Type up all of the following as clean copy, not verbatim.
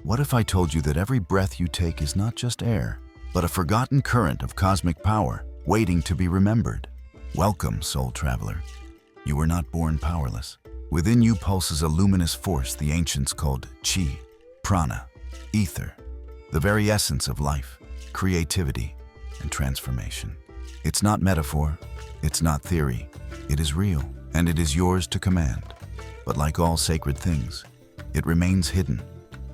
What if I told you that every breath you take is not just air, but a forgotten current of cosmic power waiting to be remembered? Welcome, soul traveler. You were not born powerless. Within you pulses a luminous force the ancients called Qi, prana, ether, the very essence of life, creativity, and transformation. It's not metaphor, it's not theory, it is real, and it is yours to command. But like all sacred things, it remains hidden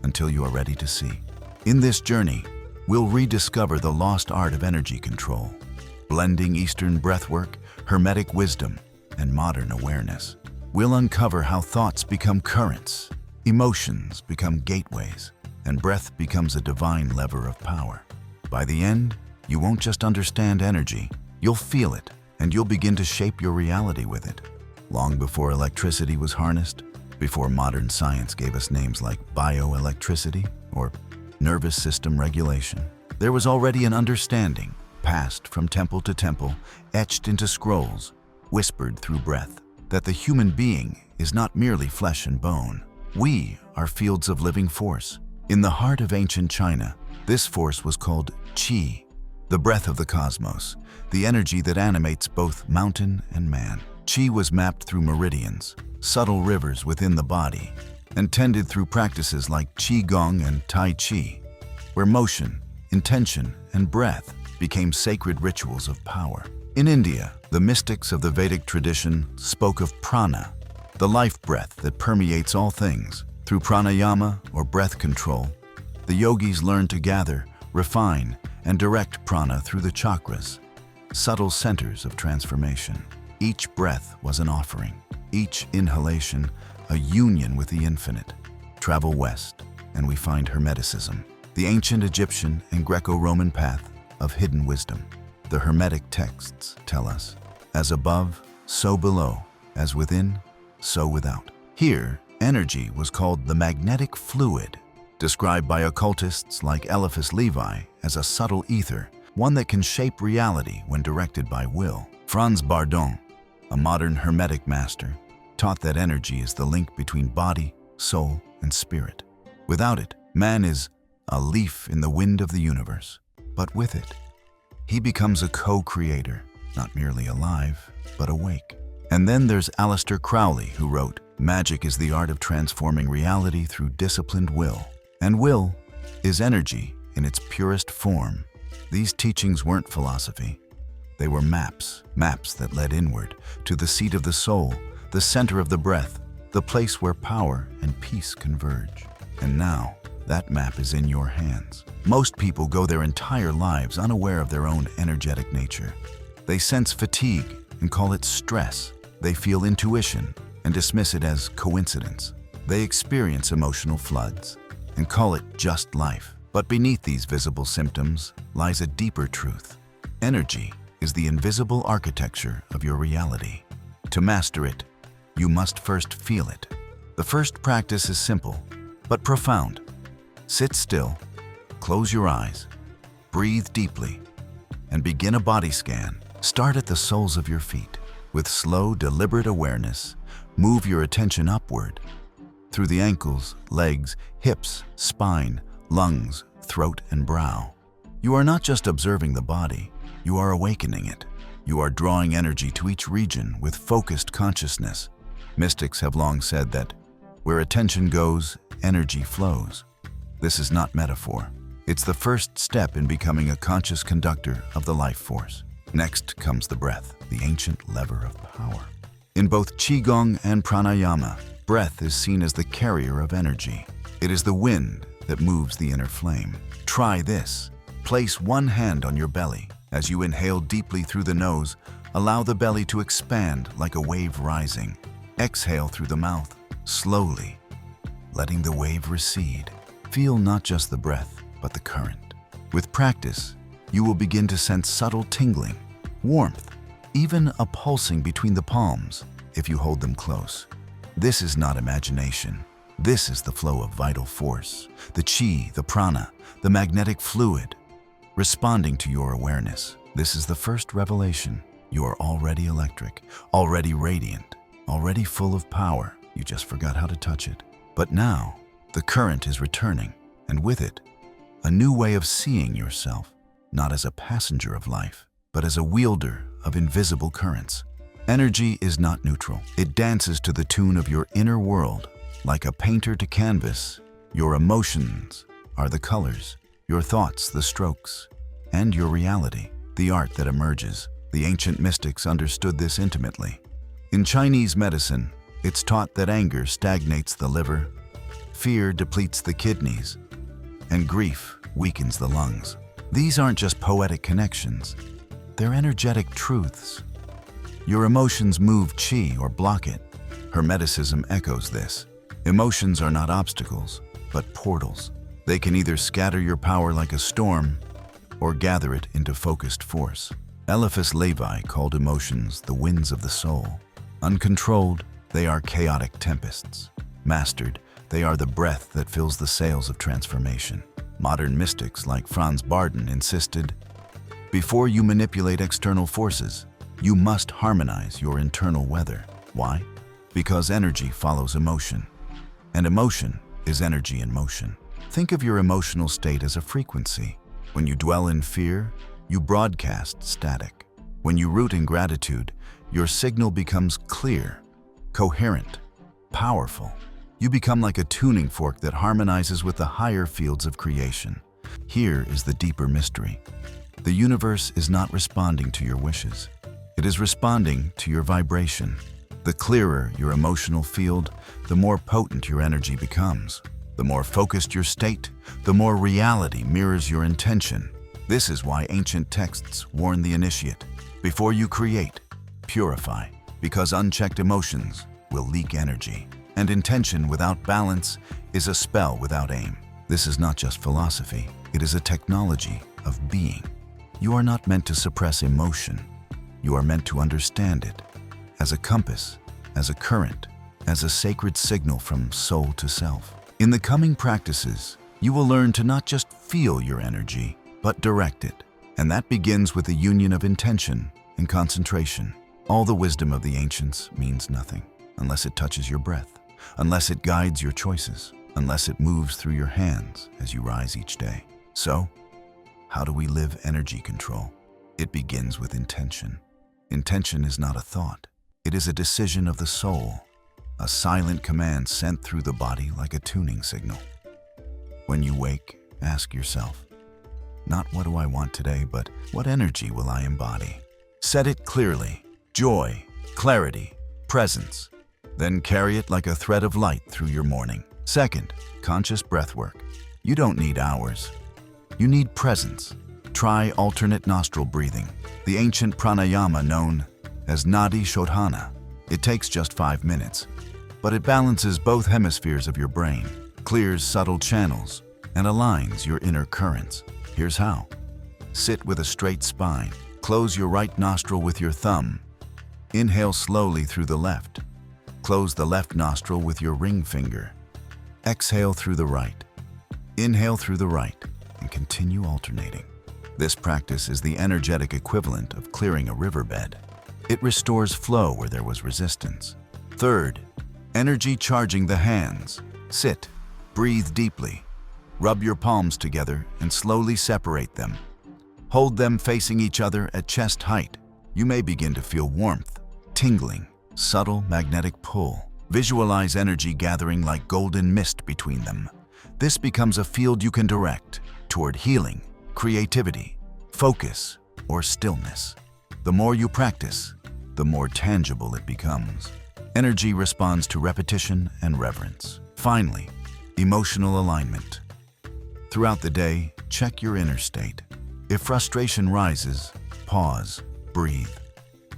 until you are ready to see. In this journey, we'll rediscover the lost art of energy control, blending Eastern breathwork, Hermetic wisdom, and modern awareness. We'll uncover how thoughts become currents, emotions become gateways, and breath becomes a divine lever of power. By the end, you won't just understand energy, you'll feel it, and you'll begin to shape your reality with it. Long before electricity was harnessed, before modern science gave us names like bioelectricity or nervous system regulation, there was already an understanding, passed from temple to temple, etched into scrolls, whispered through breath, that the human being is not merely flesh and bone. We are fields of living force. In the heart of ancient China, this force was called Qi, the breath of the cosmos, the energy that animates both mountain and man. Qi was mapped through meridians, subtle rivers within the body, and tended through practices like Qigong and Tai Chi, where motion, intention, and breath became sacred rituals of power. In India, the mystics of the Vedic tradition spoke of prana, the life breath that permeates all things. Through pranayama, or breath control, the yogis learned to gather, refine, and direct prana through the chakras, subtle centers of transformation. Each breath was an offering, each inhalation a union with the infinite. Travel west, and we find Hermeticism, the ancient Egyptian and Greco-Roman path of hidden wisdom. The Hermetic texts tell us, as above, so below, as within, so without. Here, energy was called the magnetic fluid, described by occultists like Eliphas Levi as a subtle ether, one that can shape reality when directed by will. Franz Bardon, a modern Hermetic master, taught that energy is the link between body, soul, and spirit. Without it, man is a leaf in the wind of the universe. But with it, he becomes a co-creator, not merely alive, but awake. And then there's Aleister Crowley, who wrote, "Magic is the art of transforming reality through disciplined will." And will is energy in its purest form. These teachings weren't philosophy. They were maps that led inward, to the seat of the soul, the center of the breath, the place where power and peace converge. And now, that map is in your hands. Most people go their entire lives unaware of their own energetic nature. They sense fatigue and call it stress. They feel intuition and dismiss it as coincidence. They experience emotional floods and call it just life. But beneath these visible symptoms lies a deeper truth. Energy is the invisible architecture of your reality. To master it, you must first feel it. The first practice is simple, but profound. Sit still, close your eyes, breathe deeply, and begin a body scan. Start at the soles of your feet. With slow, deliberate awareness, move your attention upward, through the ankles, legs, hips, spine, lungs, throat, and brow. You are not just observing the body, you are awakening it. You are drawing energy to each region with focused consciousness. Mystics have long said that where attention goes, energy flows. This is not metaphor. It's the first step in becoming a conscious conductor of the life force. Next comes the breath, the ancient lever of power. In both Qigong and pranayama, breath is seen as the carrier of energy. It is the wind that moves the inner flame. Try this. Place one hand on your belly. As you inhale deeply through the nose, allow the belly to expand like a wave rising. Exhale through the mouth, slowly, letting the wave recede. Feel not just the breath, but the current. With practice, you will begin to sense subtle tingling, warmth, even a pulsing between the palms if you hold them close. This is not imagination. This is the flow of vital force, the Qi, the prana, the magnetic fluid, responding to your awareness. This is the first revelation. You are already electric, already radiant, already full of power. You just forgot how to touch it. But now, the current is returning. and with it, a new way of seeing yourself, not as a passenger of life, but as a wielder of invisible currents. Energy is not neutral. It dances to the tune of your inner world. Like a painter to canvas, your emotions are the colors, your thoughts the strokes, and your reality, the art that emerges. The ancient mystics understood this intimately. In Chinese medicine, it's taught that anger stagnates the liver, fear depletes the kidneys, and grief weakens the lungs. These aren't just poetic connections, they're energetic truths. Your emotions move qi or block it. Hermeticism echoes this. Emotions are not obstacles, but portals. They can either scatter your power like a storm or gather it into focused force. Eliphas Levi called emotions the winds of the soul. Uncontrolled, they are chaotic tempests. Mastered, they are the breath that fills the sails of transformation. Modern mystics like Franz Barden insisted, before you manipulate external forces, you must harmonize your internal weather. Why? Because energy follows emotion, and emotion is energy in motion. Think of your emotional state as a frequency. When you dwell in fear, you broadcast static. When you root in gratitude, your signal becomes clear, coherent, powerful. You become like a tuning fork that harmonizes with the higher fields of creation. Here is the deeper mystery. The universe is not responding to your wishes. It is responding to your vibration. The clearer your emotional field, the more potent your energy becomes. The more focused your state, the more reality mirrors your intention. This is why ancient texts warn the initiate. Before you create, purify, because unchecked emotions will leak energy. And intention without balance is a spell without aim. This is not just philosophy, it is a technology of being. You are not meant to suppress emotion. You are meant to understand it as a compass, as a current, as a sacred signal from soul to self. In the coming practices, you will learn to not just feel your energy, but direct it. And that begins with a union of intention and concentration. All the wisdom of the ancients means nothing unless it touches your breath, unless it guides your choices, unless it moves through your hands as you rise each day. So, how do we live energy control? It begins with intention. Intention is not a thought. It is a decision of the soul, a silent command sent through the body like a tuning signal. When you wake, ask yourself, not what do I want today, but what energy will I embody? Set it clearly, joy, clarity, presence. Then carry it like a thread of light through your morning. Second, conscious breathwork. You don't need hours. You need presence. Try alternate nostril breathing, the ancient pranayama known as Nadi Shodhana. It takes just 5 minutes, but it balances both hemispheres of your brain, clears subtle channels, and aligns your inner currents. Here's how. Sit with a straight spine. Close your right nostril with your thumb. Inhale slowly through the left. Close the left nostril with your ring finger. Exhale through the right. Inhale through the right, and continue alternating. This practice is the energetic equivalent of clearing a riverbed. It restores flow where there was resistance. Third, energy charging the hands. Sit, breathe deeply. Rub your palms together and slowly separate them. Hold them facing each other at chest height. You may begin to feel warmth, tingling, subtle magnetic pull. Visualize energy gathering like golden mist between them. This becomes a field you can direct toward healing, creativity, focus, or stillness. The more you practice, the more tangible it becomes. Energy responds to repetition and reverence. Finally, emotional alignment. Throughout the day, check your inner state. If frustration rises, pause, breathe.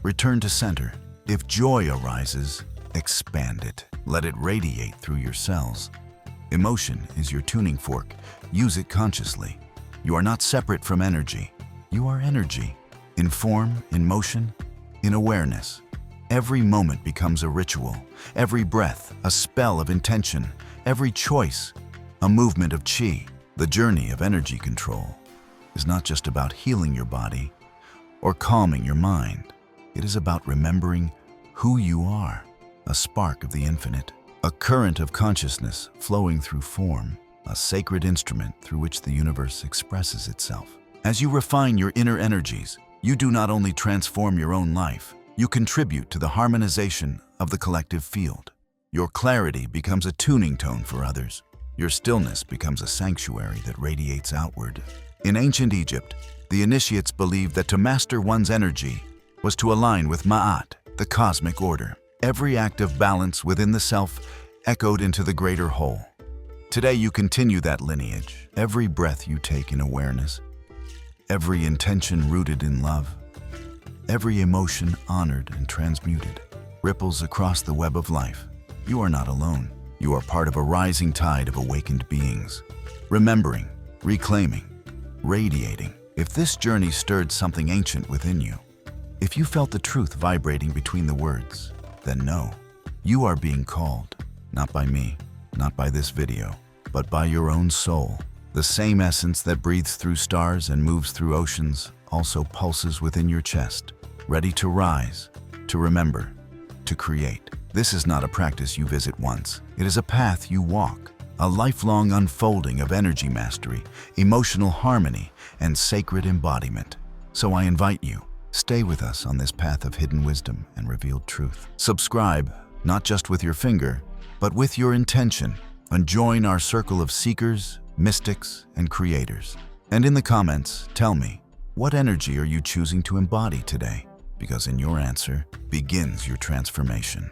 Return to center. If joy arises, expand it. Let it radiate through your cells. Emotion is your tuning fork. Use it consciously. You are not separate from energy. You are energy. In form, in motion, in awareness. Every moment becomes a ritual. Every breath, a spell of intention. Every choice, a movement of qi. The journey of energy control is not just about healing your body or calming your mind. It is about remembering who you are, a spark of the infinite, a current of consciousness flowing through form. a sacred instrument through which the universe expresses itself. As you refine your inner energies, you do not only transform your own life, you contribute to the harmonization of the collective field. Your clarity becomes a tuning tone for others. Your stillness becomes a sanctuary that radiates outward. In ancient Egypt, the initiates believed that to master one's energy was to align with Ma'at, the cosmic order. Every act of balance within the self echoed into the greater whole. Today you continue that lineage. Every breath you take in awareness, every intention rooted in love, every emotion honored and transmuted, ripples across the web of life. You are not alone. You are part of a rising tide of awakened beings, remembering, reclaiming, radiating. If this journey stirred something ancient within you, if you felt the truth vibrating between the words, then know, you are being called, not by me, not by this video, but by your own soul. The same essence that breathes through stars and moves through oceans also pulses within your chest, ready to rise, to remember, to create. This is not a practice you visit once. It is a path you walk, a lifelong unfolding of energy mastery, emotional harmony, and sacred embodiment. So I invite you, stay with us on this path of hidden wisdom and revealed truth. Subscribe, not just with your finger, but with your intention, and join our circle of seekers, mystics, and creators. And in the comments, tell me, what energy are you choosing to embody today? Because in your answer begins your transformation.